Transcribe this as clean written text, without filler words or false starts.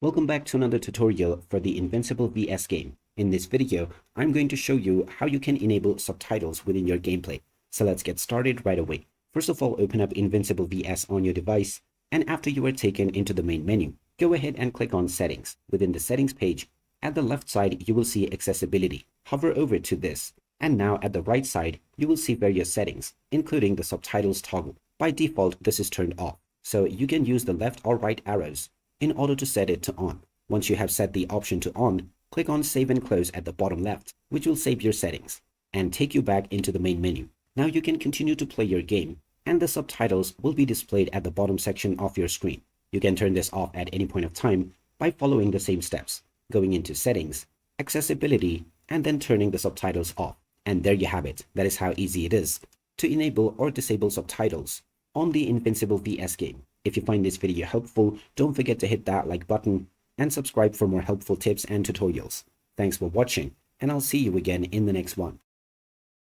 Welcome back to another tutorial for the Invincible VS game. In this video, I'm going to show you how you can enable subtitles within your gameplay. So let's get started right away. First of all, open up Invincible VS on your device, and after you are taken into the main menu, go ahead and click on Settings. Within the Settings page, at the left side, you will see Accessibility. Hover over to this, and now at the right side, you will see various settings, including the Subtitles toggle. By default, this is turned off, so you can use the left or right arrows in order to set it to on. Once you have set the option to on, click on Save and Close at the bottom left, which will save your settings and take you back into the main menu. Now you can continue to play your game, and the subtitles will be displayed at the bottom section of your screen. You can turn this off at any point of time by following the same steps, going into Settings, Accessibility, and then turning the subtitles off. And there you have it. That is how easy it is to enable or disable subtitles on the Invincible VS game. If you find this video helpful, don't forget to hit that like button and subscribe for more helpful tips and tutorials. Thanks for watching, and I'll see you again in the next one.